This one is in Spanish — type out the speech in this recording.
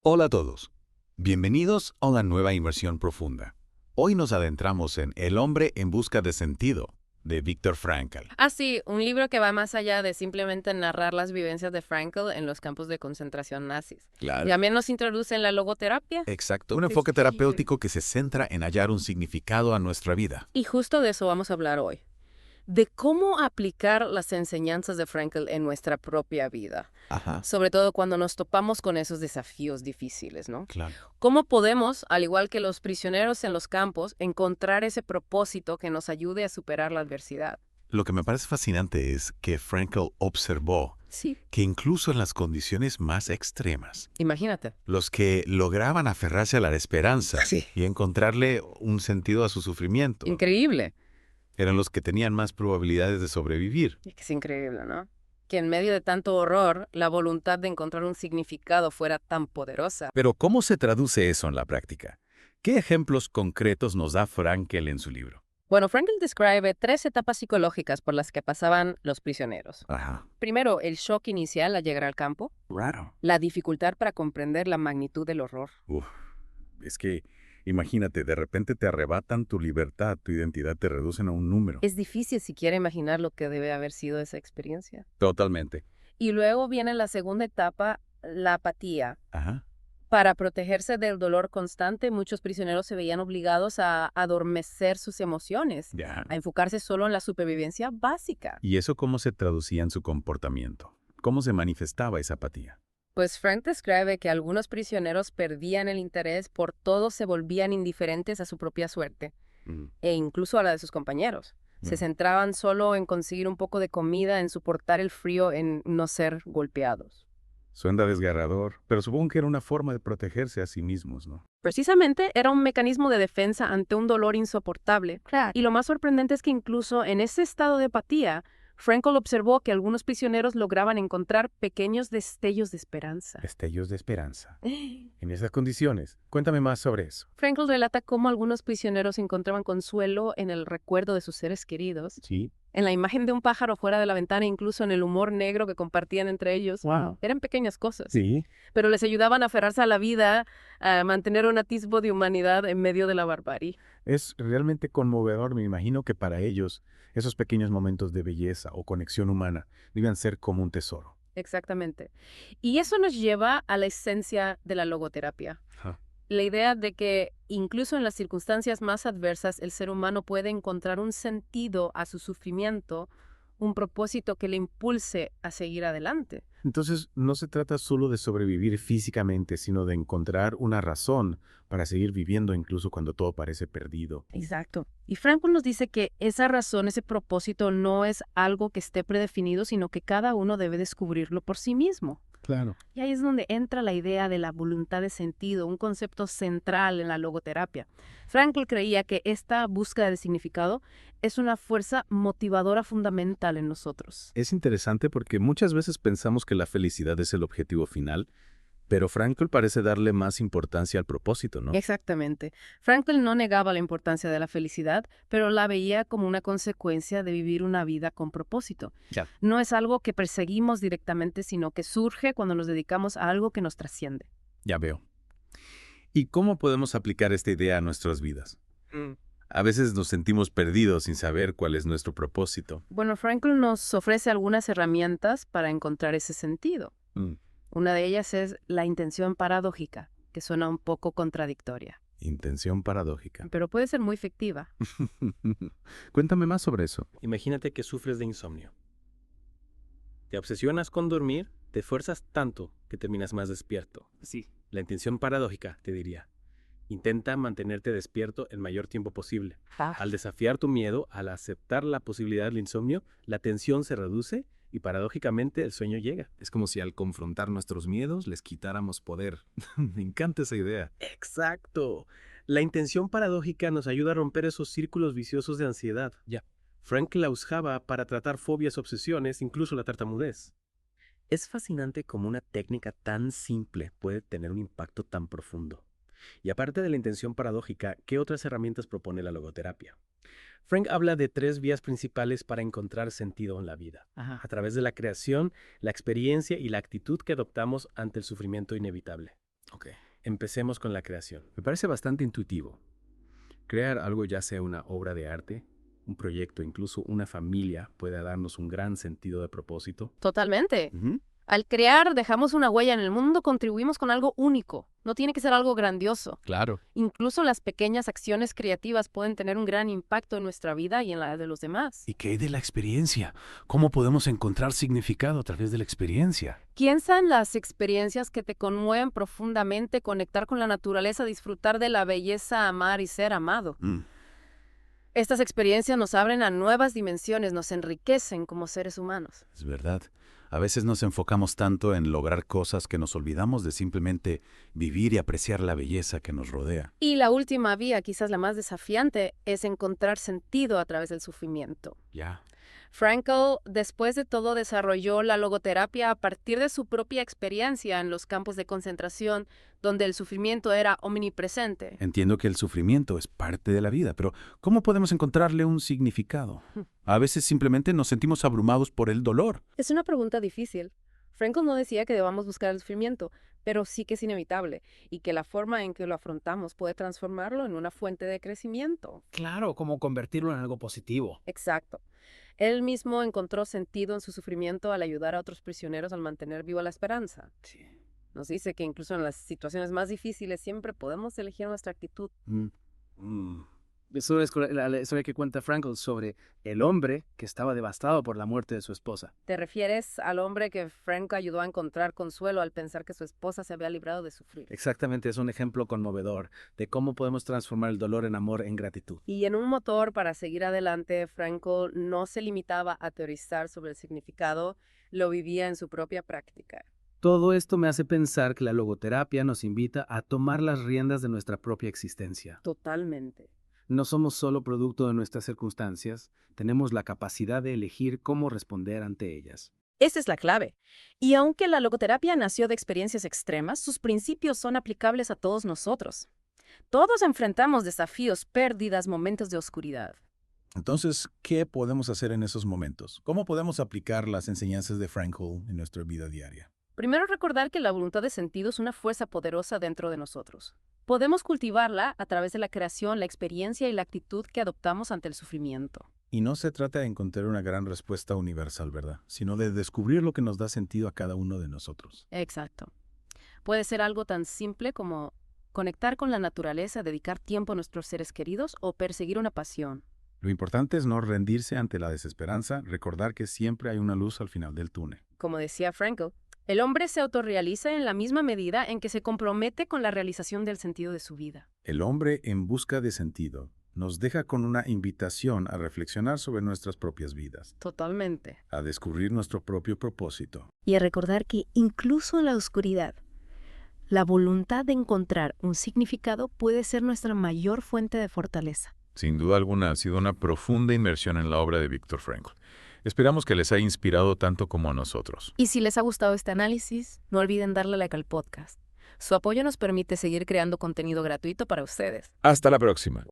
Hola a todos. Bienvenidos a una nueva inmersión profunda. Hoy nos adentramos en El hombre en busca de sentido, de Viktor Frankl. Ah, sí, un libro que va más allá de simplemente narrar las vivencias de Frankl en los campos de concentración nazis. Y Claro. también nos introduce en la logoterapia. Exacto. Un Sí, enfoque sí. terapéutico que se centra en hallar un significado a nuestra vida. Y justo de eso vamos a hablar hoy. De cómo aplicar las enseñanzas de Frankl en nuestra propia vida. Ajá. Sobre todo cuando nos topamos con esos desafíos difíciles, ¿no? Claro. ¿Cómo podemos, al igual que los prisioneros en los campos, encontrar ese propósito que nos ayude a superar la adversidad? Lo que me parece fascinante es que Frankl observó Sí. que incluso en las condiciones más extremas, Imagínate. los que lograban aferrarse a la esperanza Sí. y encontrarle un sentido a su sufrimiento Increíble. eran los que tenían más probabilidades de sobrevivir. Es que es increíble, ¿no? Que en medio de tanto horror, la voluntad de encontrar un significado fuera tan poderosa. Pero ¿cómo se traduce eso en la práctica? ¿Qué ejemplos concretos nos da Frankl en su libro? Bueno, Frankl describe 3 etapas psicológicas por las que pasaban los prisioneros. Ajá. Primero, el shock inicial al llegar al campo, Raro. la dificultad para comprender la magnitud del horror. Es que, imagínate, de repente te arrebatan tu libertad, tu identidad, te reducen a un número. Es difícil siquiera imaginar lo que debe haber sido esa experiencia. Totalmente. Y luego viene la segunda etapa, la apatía. Ajá. Para protegerse del dolor constante, muchos prisioneros se veían obligados a adormecer sus emociones, Ya. a enfocarse solo en la supervivencia básica. ¿Y eso cómo se traducía en su comportamiento? ¿Cómo se manifestaba esa apatía? Pues Frank describe que algunos prisioneros perdían el interés por todo, se volvían indiferentes a su propia suerte, e incluso a la de sus compañeros. Se centraban solo en conseguir un poco de comida, en soportar el frío, en no ser golpeados. Suena desgarrador, pero supongo que era una forma de protegerse a sí mismos, ¿no? Precisamente era un mecanismo de defensa ante un dolor insoportable. Y lo más sorprendente es que incluso en ese estado de apatía, Frankl observó que algunos prisioneros lograban encontrar pequeños destellos de esperanza. Destellos de esperanza. En esas condiciones, cuéntame más sobre eso. Frankl relata cómo algunos prisioneros encontraban consuelo en el recuerdo de sus seres queridos, Sí. en la imagen de un pájaro fuera de la ventana, incluso en el humor negro que compartían entre ellos. Wow. Eran pequeñas cosas, Sí. pero les ayudaban a aferrarse a la vida, a mantener un atisbo de humanidad en medio de la barbarie. Es realmente conmovedor, me imagino que para ellos esos pequeños momentos de belleza o conexión humana debían ser como un tesoro. Exactamente. Y eso nos lleva a la esencia de la logoterapia. Ajá. La idea de que incluso en las circunstancias más adversas el ser humano puede encontrar un sentido a su sufrimiento, un propósito que le impulse a seguir adelante. Entonces, no se trata solo de sobrevivir físicamente, sino de encontrar una razón para seguir viviendo incluso cuando todo parece perdido. Exacto. Y Frankl nos dice que esa razón, ese propósito no es algo que esté predefinido, sino que cada uno debe descubrirlo por sí mismo. Claro. Y ahí es donde entra la idea de la voluntad de sentido, un concepto central en la logoterapia. Frankl creía que esta búsqueda de significado es una fuerza motivadora fundamental en nosotros. Es interesante porque muchas veces pensamos que la felicidad es el objetivo final, pero Frankl parece darle más importancia al propósito, ¿no? Exactamente. Frankl no negaba la importancia de la felicidad, pero la veía como una consecuencia de vivir una vida con propósito. Ya. No es algo que perseguimos directamente, sino que surge cuando nos dedicamos a algo que nos trasciende. Ya veo. ¿Y cómo podemos aplicar esta idea a nuestras vidas? A veces nos sentimos perdidos sin saber cuál es nuestro propósito. Bueno, Frankl nos ofrece algunas herramientas para encontrar ese sentido. Mm. Una de ellas es la intención paradójica, que suena un poco contradictoria, Intención paradójica. pero puede ser muy efectiva. Cuéntame más sobre eso. Imagínate que sufres de insomnio. Te obsesionas con dormir, te esfuerzas tanto que terminas más despierto. Sí. La intención paradójica, te diría. Intenta mantenerte despierto el mayor tiempo posible. Al desafiar tu miedo, al aceptar la posibilidad del insomnio, la tensión se reduce y paradójicamente el sueño llega. Es como si al confrontar nuestros miedos les quitáramos poder. Me encanta esa idea. ¡Exacto! La intención paradójica nos ayuda a romper esos círculos viciosos de ansiedad. Ya. Frankl la usaba para tratar fobias, obsesiones, incluso la tartamudez. Es fascinante cómo una técnica tan simple puede tener un impacto tan profundo. Y aparte de la intención paradójica, ¿qué otras herramientas propone la logoterapia? Frank habla de 3 vías principales para encontrar sentido en la vida, Ajá. a través de la creación, la experiencia y la actitud que adoptamos ante el sufrimiento inevitable. Ok. Empecemos con la creación. Me parece bastante intuitivo. Crear algo, ya sea una obra de arte, un proyecto, incluso una familia, puede darnos un gran sentido de propósito. Totalmente. Ujú. Al crear, dejamos una huella en el mundo, contribuimos con algo único. No tiene que ser algo grandioso. Claro. Incluso las pequeñas acciones creativas pueden tener un gran impacto en nuestra vida y en la de los demás. ¿Y qué hay de la experiencia? ¿Cómo podemos encontrar significado a través de la experiencia? Piensa en las experiencias que te conmueven profundamente, conectar con la naturaleza, disfrutar de la belleza, amar y ser amado. Estas experiencias nos abren a nuevas dimensiones, nos enriquecen como seres humanos. Es verdad. A veces nos enfocamos tanto en lograr cosas que nos olvidamos de simplemente vivir y apreciar la belleza que nos rodea. Y la última vía, quizás la más desafiante, es encontrar sentido a través del sufrimiento. Ya. Frankl, después de todo, desarrolló la logoterapia a partir de su propia experiencia en los campos de concentración, donde el sufrimiento era omnipresente. Entiendo que el sufrimiento es parte de la vida, pero ¿cómo podemos encontrarle un significado? A veces simplemente nos sentimos abrumados por el dolor. Es una pregunta difícil. Frankl no decía que debamos buscar el sufrimiento, pero sí que es inevitable, y que la forma en que lo afrontamos puede transformarlo en una fuente de crecimiento. Claro, como convertirlo en algo positivo. Exacto. Él mismo encontró sentido en su sufrimiento al ayudar a otros prisioneros al mantener viva la esperanza. Sí. Nos dice que incluso en las situaciones más difíciles siempre podemos elegir nuestra actitud. Eso es la historia que cuenta Frankl sobre el hombre que estaba devastado por la muerte de su esposa. ¿Te refieres al hombre que Frankl ayudó a encontrar consuelo al pensar que su esposa se había librado de sufrir? Exactamente, es un ejemplo conmovedor de cómo podemos transformar el dolor en amor, en gratitud. Y en un motor para seguir adelante, Frankl no se limitaba a teorizar sobre el significado, lo vivía en su propia práctica. Todo esto me hace pensar que la logoterapia nos invita a tomar las riendas de nuestra propia existencia. Totalmente. No somos solo producto de nuestras circunstancias, tenemos la capacidad de elegir cómo responder ante ellas. Esa es la clave. Y aunque la logoterapia nació de experiencias extremas, sus principios son aplicables a todos nosotros. Todos enfrentamos desafíos, pérdidas, momentos de oscuridad. Entonces, ¿qué podemos hacer en esos momentos? ¿Cómo podemos aplicar las enseñanzas de Frankl en nuestra vida diaria? Primero, recordar que la voluntad de sentido es una fuerza poderosa dentro de nosotros. Podemos cultivarla a través de la creación, la experiencia y la actitud que adoptamos ante el sufrimiento. Y no se trata de encontrar una gran respuesta universal, ¿verdad? Sino de descubrir lo que nos da sentido a cada uno de nosotros. Exacto. Puede ser algo tan simple como conectar con la naturaleza, dedicar tiempo a nuestros seres queridos o perseguir una pasión. Lo importante es no rendirse ante la desesperanza, recordar que siempre hay una luz al final del túnel. Como decía Frankl, el hombre se autorrealiza en la misma medida en que se compromete con la realización del sentido de su vida. El hombre en busca de sentido nos deja con una invitación a reflexionar sobre nuestras propias vidas, Totalmente. a descubrir nuestro propio propósito. Y a recordar que incluso en la oscuridad, la voluntad de encontrar un significado puede ser nuestra mayor fuente de fortaleza. Sin duda alguna ha sido una profunda inmersión en la obra de Viktor Frankl. Esperamos que les haya inspirado tanto como a nosotros. Y si les ha gustado este análisis, no olviden darle like al podcast. Su apoyo nos permite seguir creando contenido gratuito para ustedes. Hasta la próxima.